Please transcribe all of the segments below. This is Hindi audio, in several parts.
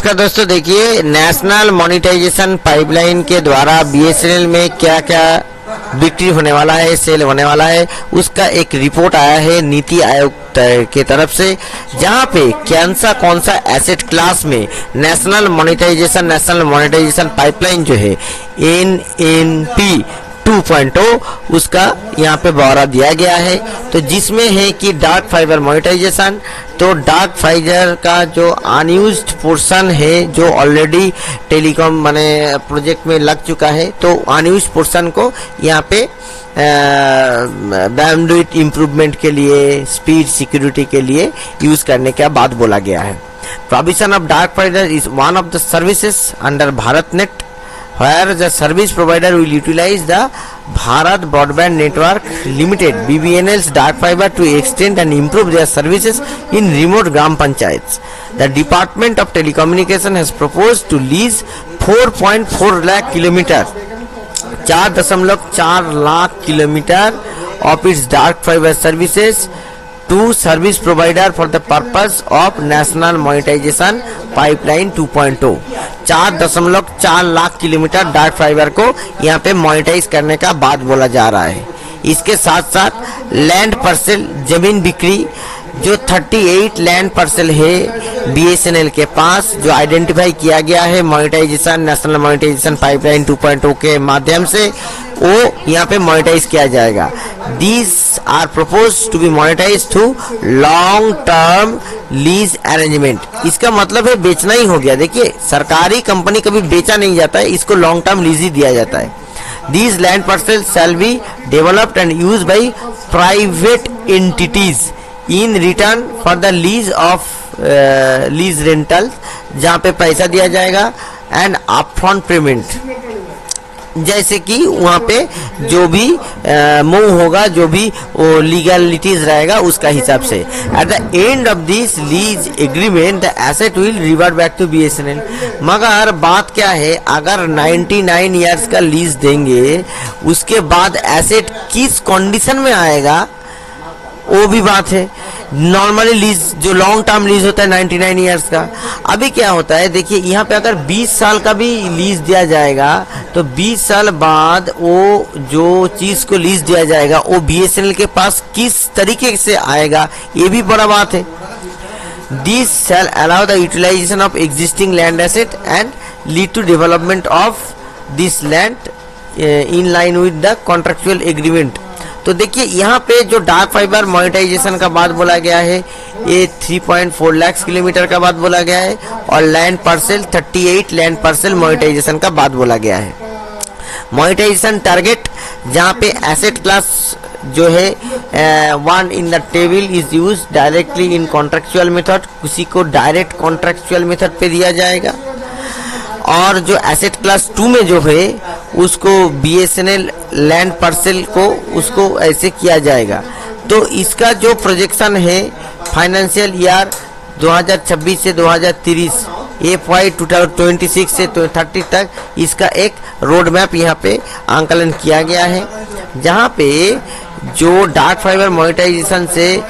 नमस्कार दोस्तों, देखिए नेशनल मोनेटाइजेशन पाइपलाइन के द्वारा बीएसएनएल में क्या क्या बिक्री होने वाला है, सेल होने वाला है, उसका एक रिपोर्ट आया है नीति आयोग के तरफ से, जहां पे कौन सा एसेट क्लास में नेशनल मोनेटाइजेशन पाइपलाइन जो है NNP 2.0 उसका यहाँ पे ब्यौरा दिया गया है। तो जिसमें है कि डार्क फाइबर मोनेटाइजेशन, तो डार्क फाइबर का जो अनयूज्ड पोर्शन है जो ऑलरेडी टेलीकॉम माने प्रोजेक्ट में लग चुका है, तो अनयूज्ड पोर्शन को यहाँ पे बैंडविड्थ इंप्रूवमेंट के लिए, स्पीड सिक्योरिटी के लिए यूज करने का बात बोला गया है। Provision of dark fibre is one of the services under Bharat net where the service provider will utilize the Bharat Broadband Network Limited BBNL's dark fiber to extend and improve their services in remote gram panchayats. The Department of Telecommunication has proposed to lease 4.4 lakh kilometer 4.4 lakh kilometer of its dark fiber services to service provider for the purpose of National Monetization Pipeline 2.0। 4.4 lakh kilometre dark fibre को यहाँ पे मोनेटाइज करने का बात बोला जा रहा है। इसके साथ साथ लैंड पार्सल जमीन बिक्री जो 38 लैंड पार्सल है बीएसएनएल के पास, जो आइडेंटिफाई किया गया है मोनेटाइजेशन नेशनल मोनेटाइजेशन पाइपलाइन 2.0 के माध्यम से, वो यहाँ पे मोनेटाइज किया जाएगा। These are proposed to be monetized through long term lease arrangement। इसका मतलब है बेचना ही हो गया। देखिए, सरकारी कंपनी कभी बेचा नहीं जाता है, इसको लॉन्ग टर्म लीज ही दिया जाता है। These land parcels shall be developed and used by private entities in return for the lease of lease rental, जहाँ पे पैसा दिया जाएगा and upfront payment, जैसे कि वहाँ पे जो भी मूव होगा, जो भी वो लीगलिटीज रहेगा उसका हिसाब से। At the end of this lease agreement the asset will revert back to BSNL. मगर बात क्या है, अगर 99 इयर्स का लीज देंगे, उसके बाद एसेट किस कंडीशन में आएगा वो भी बात है। नॉर्मली लीज जो लॉन्ग टर्म लीज होता है 99 इयर्स का, अभी क्या होता है, देखिए यहाँ पे अगर 20 साल का भी लीज दिया जाएगा तो 20 साल बाद वो जो चीज को लीज दिया जाएगा वो बीएसएनएल के पास किस तरीके से आएगा, ये भी बड़ा बात है। This shall allow the utilization of existing land asset and lead to development of this land in line with the contractual agreement. तो देखिए यहाँ पे जो डार्क फाइबर मोनेटाइजेशन का बात बोला गया है, ये 3.4 लाख किलोमीटर का बात बोला गया है, और land parcel 38 land parcel monetization का बात बोला गया है। मोनेटाइजेशन टारगेट, जहाँ पे एसेट क्लास जो है one in the table is use directly in contractual method, किसी को डायरेक्ट कॉन्ट्रेक्चुअल मेथड पे दिया जाएगा, और जो एसेट क्लास 2 में जो है उसको बीएसएनएल लैंड पार्सल को उसको ऐसे किया जाएगा। तो इसका जो प्रोजेक्शन है फाइनेंशियल ईयर 2026 से 2030, FY 2026 से 30 तक, इसका एक रोड मैप यहाँ पे आंकलन किया गया है, जहाँ पे जो डार्क फाइबर मोनेटाइजेशन से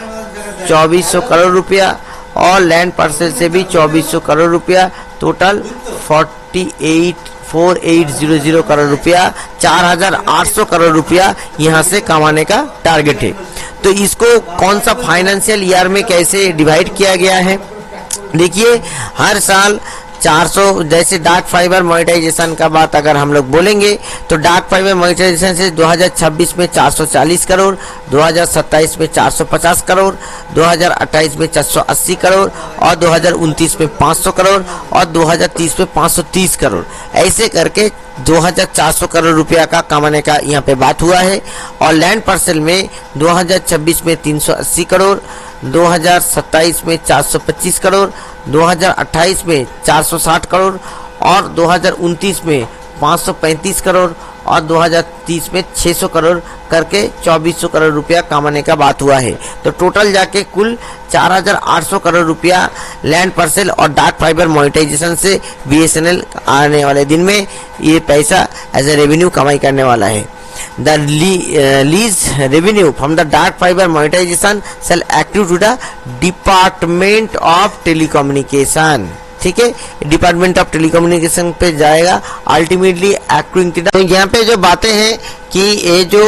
2400 करोड़ रुपया और लैंड पार्सल से भी 2400 करोड़ रुपया, टोटल 4800 करोड़ रुपया, 4800 करोड़ रुपया यहाँ से कमाने का टारगेट है। तो इसको कौन सा फाइनेंशियल ईयर में कैसे डिवाइड किया गया है, देखिए हर साल 400, जैसे डार्क फाइबर मोनेटाइजेशन का बात अगर हम लोग बोलेंगे तो डार्क फाइबर मोनेटाइजेशन से 2026 में 440 करोड़, 2027 में 450 करोड़, 2028 में 480 करोड़, और 2029 में 500 करोड़, और 2030 में 530 करोड़, ऐसे करके 2400 करोड़ रुपया का कमाने का यहाँ पे बात हुआ है। और लैंड पार्सल में 2026 में 380 करोड़, 2027 में 425 करोड़, 2028 में 460 करोड़, और 2029 में 535 करोड़, और 2030 में 600 करोड़ करके 2400 करोड़ रुपया कमाने का बात हुआ है। तो टोटल जाके कुल 4800 करोड़ रुपया लैंड पार्सल और डार्क फाइबर मोनेटाइजेशन से बीएसएनएल आने वाले दिन में ये पैसा एज ए रेवेन्यू कमाई करने वाला है। The lease revenue from the dark fiber monetization shall accrue to the Department of Telecommunication। ठीक है, डिपार्टमेंट ऑफ टेलीकम्युनिकेशन पे जाएगा, अल्टीमेटली एक्रूइंग। तो यहाँ पे जो बातें हैं कि ये जो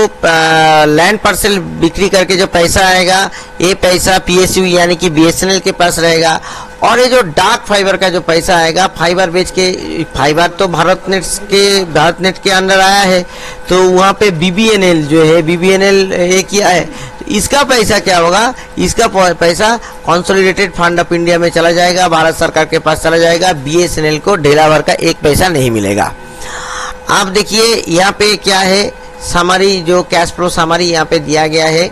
लैंड पार्सल बिक्री करके जो पैसा आएगा, ये पैसा पीएसयू यानी कि बीएसएनएल के पास रहेगा। और ये जो डार्क फाइबर का जो पैसा आएगा, फाइबर बेच के, फाइबर तो भारत नेट के अंदर आया है, तो वहाँ पे बीबीएनएल जो है, बीबीएनएल ये किया है, तो इसका पैसा क्या होगा, इसका पैसा कंसोलिडेटेड फंड ऑफ इंडिया में चला जाएगा, भारत सरकार के पास चला जाएगा। बीएसएनएल को ढेला भर का एक पैसा नहीं मिलेगा। आप देखिए यहाँ पे क्या है, समरी जो कैश फ्लो समरी यहाँ पे दिया गया है,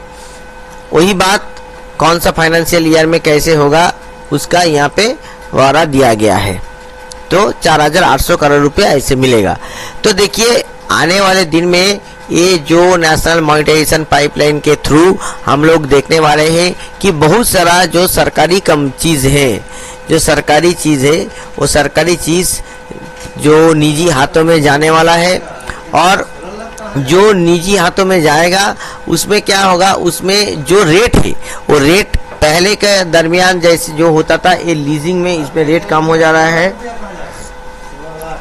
वही बात कौन सा फाइनेंशियल ईयर में कैसे होगा उसका यहाँ पे वारा दिया गया है। तो 4,800 करोड़ रुपया ऐसे मिलेगा। तो देखिए आने वाले दिन में ये जो नेशनल मॉनिटाइजेशन पाइपलाइन के थ्रू हम लोग देखने वाले हैं कि बहुत सारा जो सरकारी चीज़ है, जो सरकारी चीज़ है, वो सरकारी चीज़ जो निजी हाथों में जाने वाला है। और जो निजी हाथों में जाएगा उसमें क्या होगा, उसमें जो रेट है वो रेट पहले के दरमियान जैसे जो होता था, ये लीजिंग में इसमें रेट कम हो जा रहा है।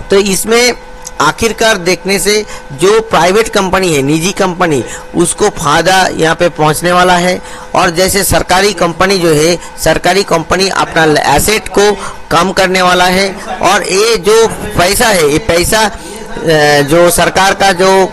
तो इसमें आखिरकार देखने से जो प्राइवेट कंपनी है, निजी कंपनी, उसको फायदा यहाँ पे पहुँचने वाला है। और जैसे सरकारी कंपनी जो है, सरकारी कंपनी अपना एसेट को कम करने वाला है। और ये जो पैसा है, ये पैसा जो सरकार का जो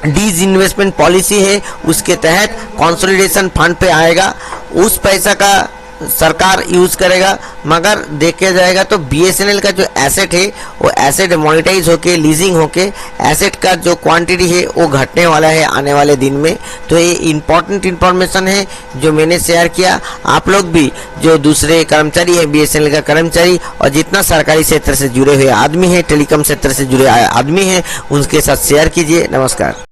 डिसइन्वेस्टमेंट पॉलिसी है उसके तहत कंसोलिडेशन फंड पे आएगा, उस पैसा का सरकार यूज करेगा। मगर देखा जाएगा तो बीएसएनएल का जो एसेट है वो एसेट मोनेटाइज होके, लीजिंग होके, एसेट का जो क्वांटिटी है वो घटने वाला है आने वाले दिन में। तो ये इम्पोर्टेंट इन्फॉर्मेशन है जो मैंने शेयर किया। आप लोग भी जो दूसरे कर्मचारी है, बीएसएनएल का कर्मचारी और जितना सरकारी क्षेत्र से जुड़े हुए आदमी है, टेलीकॉम क्षेत्र से जुड़े आदमी है, उनके साथ शेयर कीजिए। नमस्कार।